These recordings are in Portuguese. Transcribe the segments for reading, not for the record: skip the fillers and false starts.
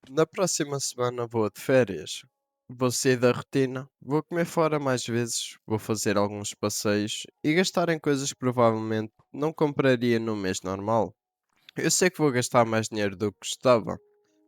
Na próxima semana vou de férias. Vou sair da rotina, vou comer fora mais vezes, vou fazer alguns passeios e gastar em coisas que provavelmente não compraria no mês normal. Eu sei que vou gastar mais dinheiro do que gostava,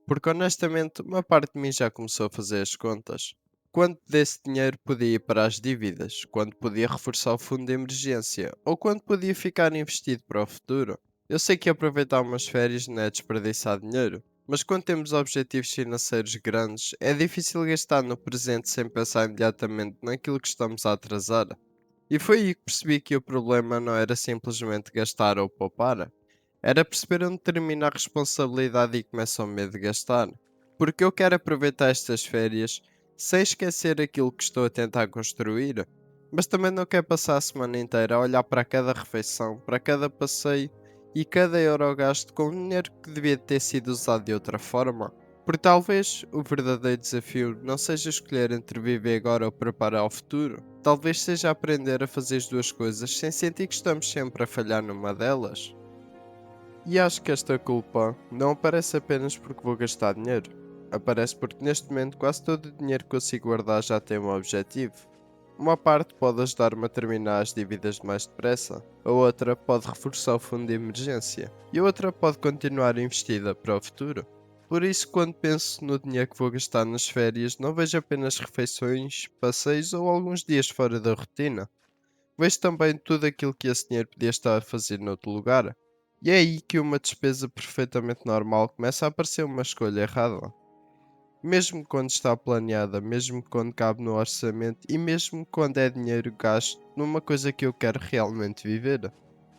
porque honestamente uma parte de mim já começou a fazer as contas. Quanto desse dinheiro podia ir para as dívidas, quanto podia reforçar o fundo de emergência, ou quanto podia ficar investido para o futuro. Eu sei que aproveitar umas férias não é desperdiçar dinheiro, mas quando temos objetivos financeiros grandes, é difícil gastar no presente sem pensar imediatamente naquilo que estamos a atrasar. E foi aí que percebi que o problema não era simplesmente gastar ou poupar, era perceber onde termina a responsabilidade e começa o medo de gastar. Porque eu quero aproveitar estas férias sem esquecer aquilo que estou a tentar construir, mas também não quero passar a semana inteira a olhar para cada refeição, para cada passeio e cada euro gasto com dinheiro que devia ter sido usado de outra forma. Porque talvez o verdadeiro desafio não seja escolher entre viver agora ou preparar o futuro. Talvez seja aprender a fazer as duas coisas sem sentir que estamos sempre a falhar numa delas. E acho que esta culpa não aparece apenas porque vou gastar dinheiro. Aparece porque neste momento quase todo o dinheiro que consigo guardar já tem um objetivo. Uma parte pode ajudar-me a terminar as dívidas mais depressa, a outra pode reforçar o fundo de emergência e a outra pode continuar investida para o futuro. Por isso, quando penso no dinheiro que vou gastar nas férias, não vejo apenas refeições, passeios ou alguns dias fora da rotina. Vejo também tudo aquilo que esse dinheiro podia estar a fazer noutro lugar. E é aí que uma despesa perfeitamente normal começa a parecer uma escolha errada. Mesmo quando está planeada, mesmo quando cabe no orçamento e mesmo quando é dinheiro gasto numa coisa que eu quero realmente viver.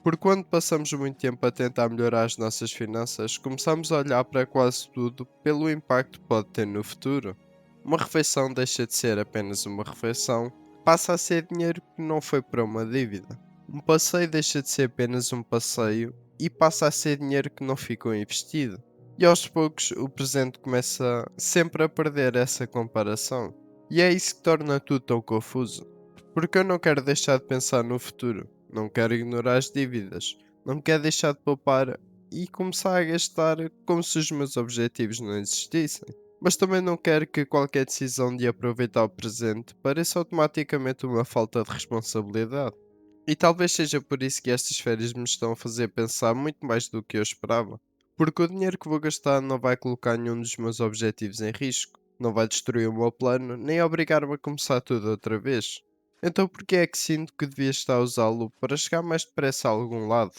Porque quando passamos muito tempo a tentar melhorar as nossas finanças, começamos a olhar para quase tudo pelo impacto que pode ter no futuro. Uma refeição deixa de ser apenas uma refeição, passa a ser dinheiro que não foi para uma dívida. Um passeio deixa de ser apenas um passeio e passa a ser dinheiro que não ficou investido. E aos poucos o presente começa sempre a perder essa comparação. E é isso que torna tudo tão confuso. Porque eu não quero deixar de pensar no futuro, não quero ignorar as dívidas, não quero deixar de poupar e começar a gastar como se os meus objetivos não existissem. Mas também não quero que qualquer decisão de aproveitar o presente pareça automaticamente uma falta de responsabilidade. E talvez seja por isso que estas férias me estão a fazer pensar muito mais do que eu esperava. Porque o dinheiro que vou gastar não vai colocar nenhum dos meus objetivos em risco, não vai destruir o meu plano, nem obrigar-me a começar tudo outra vez. Então por que é que sinto que devia estar a usá-lo para chegar mais depressa a algum lado?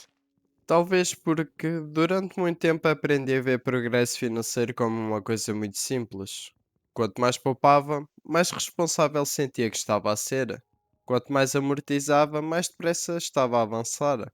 Talvez porque durante muito tempo aprendi a ver progresso financeiro como uma coisa muito simples. Quanto mais poupava, mais responsável sentia que estava a ser. Quanto mais amortizava, mais depressa estava a avançar.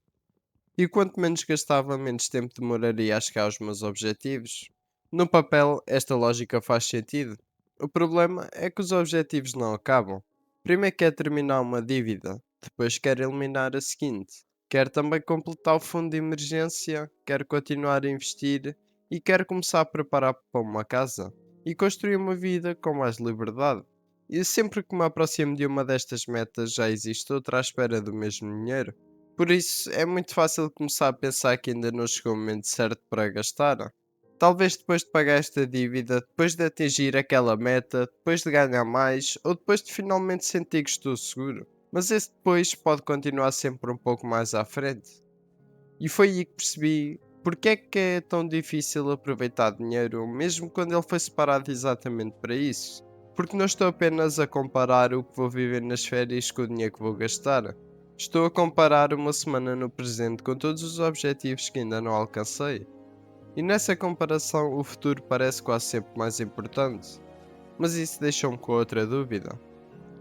E quanto menos gastava, menos tempo demoraria a chegar aos meus objetivos. No papel, esta lógica faz sentido. O problema é que os objetivos não acabam. Primeiro quer terminar uma dívida, depois quer eliminar a seguinte. Quer também completar o fundo de emergência, quer continuar a investir e quer começar a preparar para uma casa e construir uma vida com mais liberdade. E sempre que me aproximo de uma destas metas, já existe outra à espera do mesmo dinheiro. Por isso, é muito fácil começar a pensar que ainda não chegou o momento certo para gastar. Talvez depois de pagar esta dívida, depois de atingir aquela meta, depois de ganhar mais, ou depois de finalmente sentir que estou seguro. Mas esse depois pode continuar sempre um pouco mais à frente. E foi aí que percebi porque é tão difícil aproveitar dinheiro, mesmo quando ele foi separado exatamente para isso. Porque não estou apenas a comparar o que vou viver nas férias com o dinheiro que vou gastar. Estou a comparar uma semana no presente com todos os objetivos que ainda não alcancei. E nessa comparação, o futuro parece quase sempre mais importante. Mas isso deixa-me com outra dúvida.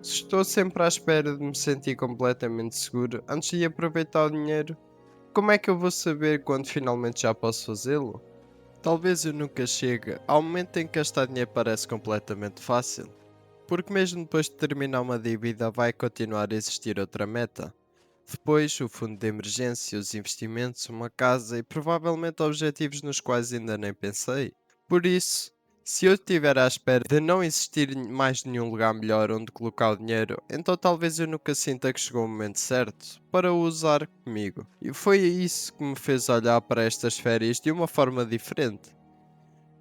Se estou sempre à espera de me sentir completamente seguro antes de aproveitar o dinheiro, como é que eu vou saber quando finalmente já posso fazê-lo? Talvez eu nunca chegue ao momento em que gastar dinheiro parece completamente fácil, porque mesmo depois de terminar uma dívida vai continuar a existir outra meta. Depois, o fundo de emergência, os investimentos, uma casa e provavelmente objetivos nos quais ainda nem pensei. Por isso, se eu estiver à espera de não existir mais nenhum lugar melhor onde colocar o dinheiro, então talvez eu nunca sinta que chegou o momento certo para o usar comigo. E foi isso que me fez olhar para estas férias de uma forma diferente.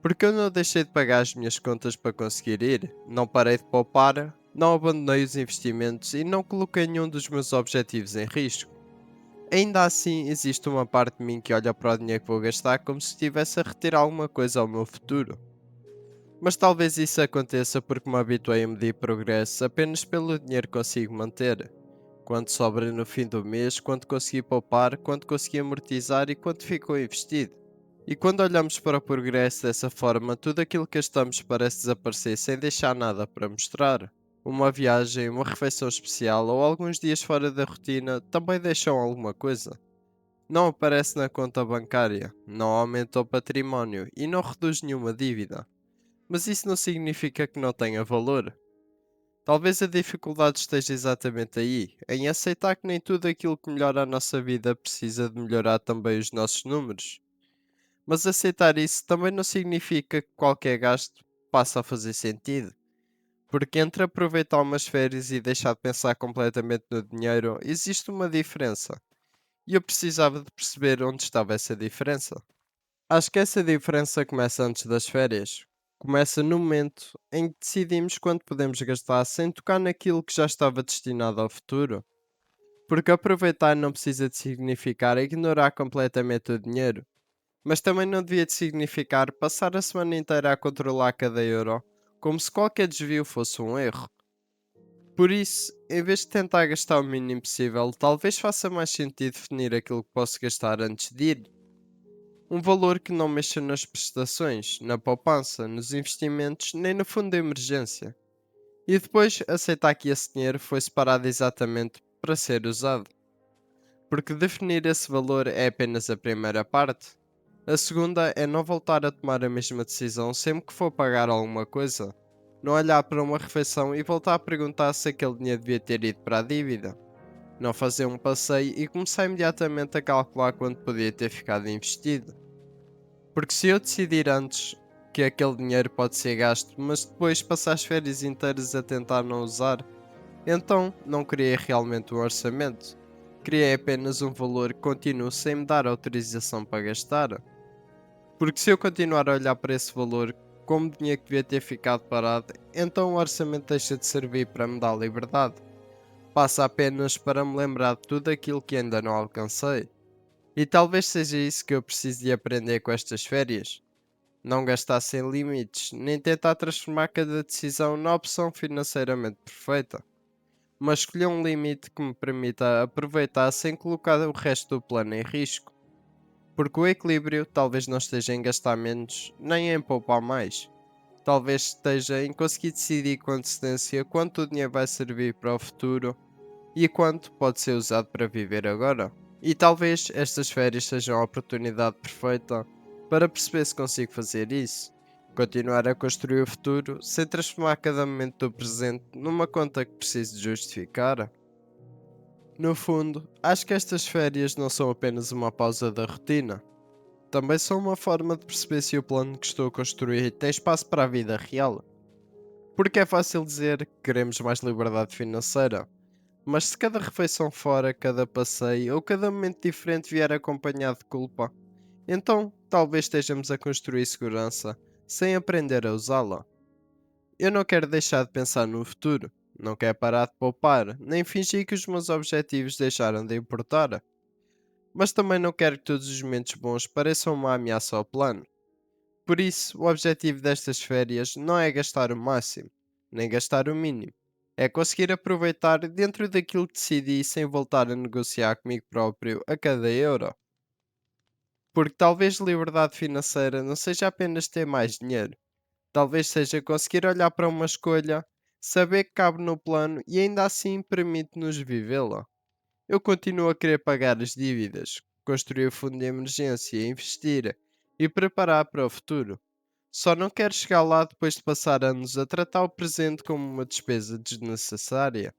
Porque eu não deixei de pagar as minhas contas para conseguir ir, não parei de poupar, não abandonei os investimentos e não coloquei nenhum dos meus objetivos em risco. Ainda assim, existe uma parte de mim que olha para o dinheiro que vou gastar como se estivesse a retirar alguma coisa ao meu futuro. Mas talvez isso aconteça porque me habituei a medir progresso apenas pelo dinheiro que consigo manter. Quanto sobra no fim do mês, quanto consegui poupar, quanto consegui amortizar e quanto ficou investido. E quando olhamos para o progresso dessa forma, tudo aquilo que gastamos parece desaparecer sem deixar nada para mostrar. Uma viagem, uma refeição especial ou alguns dias fora da rotina também deixam alguma coisa. Não aparece na conta bancária, não aumenta o património e não reduz nenhuma dívida. Mas isso não significa que não tenha valor. Talvez a dificuldade esteja exatamente aí, em aceitar que nem tudo aquilo que melhora a nossa vida precisa de melhorar também os nossos números. Mas aceitar isso também não significa que qualquer gasto passa a fazer sentido. Porque entre aproveitar umas férias e deixar de pensar completamente no dinheiro, existe uma diferença. E eu precisava de perceber onde estava essa diferença. Acho que essa diferença começa antes das férias. Começa no momento em que decidimos quanto podemos gastar sem tocar naquilo que já estava destinado ao futuro. Porque aproveitar não precisa de significar ignorar completamente o dinheiro, mas também não devia de significar passar a semana inteira a controlar cada euro, como se qualquer desvio fosse um erro. Por isso, em vez de tentar gastar o mínimo possível, talvez faça mais sentido definir aquilo que posso gastar antes de ir. Um valor que não mexa nas prestações, na poupança, nos investimentos, nem no fundo de emergência. E depois aceitar que esse dinheiro foi separado exatamente para ser usado. Porque definir esse valor é apenas a primeira parte. A segunda é não voltar a tomar a mesma decisão sempre que for pagar alguma coisa. Não olhar para uma refeição e voltar a perguntar se aquele dinheiro devia ter ido para a dívida. Não fazer um passeio e começar imediatamente a calcular quanto podia ter ficado investido. Porque se eu decidir antes que aquele dinheiro pode ser gasto, mas depois passar as férias inteiras a tentar não usar, então não criei realmente um orçamento. Criei apenas um valor que continua sem me dar autorização para gastar. Porque se eu continuar a olhar para esse valor como dinheiro que devia ter ficado parado, então o orçamento deixa de servir para me dar liberdade. Passa apenas para me lembrar de tudo aquilo que ainda não alcancei. E talvez seja isso que eu preciso de aprender com estas férias. Não gastar sem limites, nem tentar transformar cada decisão na opção financeiramente perfeita, mas escolher um limite que me permita aproveitar sem colocar o resto do plano em risco. Porque o equilíbrio talvez não esteja em gastar menos, nem em poupar mais. Talvez esteja em conseguir decidir com antecedência quanto o dinheiro vai servir para o futuro e quanto pode ser usado para viver agora. E talvez estas férias sejam a oportunidade perfeita para perceber se consigo fazer isso. Continuar a construir o futuro sem transformar cada momento do presente numa conta que preciso de justificar. No fundo, acho que estas férias não são apenas uma pausa da rotina. Também são uma forma de perceber se o plano que estou a construir tem espaço para a vida real. Porque é fácil dizer que queremos mais liberdade financeira, mas se cada refeição fora, cada passeio ou cada momento diferente vier acompanhado de culpa, então talvez estejamos a construir segurança sem aprender a usá-la. Eu não quero deixar de pensar no futuro, não quero parar de poupar, nem fingir que os meus objetivos deixaram de importar. Mas também não quero que todos os momentos bons pareçam uma ameaça ao plano. Por isso, o objetivo destas férias não é gastar o máximo, nem gastar o mínimo. É conseguir aproveitar dentro daquilo que decidi sem voltar a negociar comigo próprio a cada euro. Porque talvez liberdade financeira não seja apenas ter mais dinheiro. Talvez seja conseguir olhar para uma escolha, saber que cabe no plano e ainda assim permite-nos vivê-la. Eu continuo a querer pagar as dívidas, construir o fundo de emergência, investir e preparar para o futuro. Só não quero chegar lá depois de passar anos a tratar o presente como uma despesa desnecessária.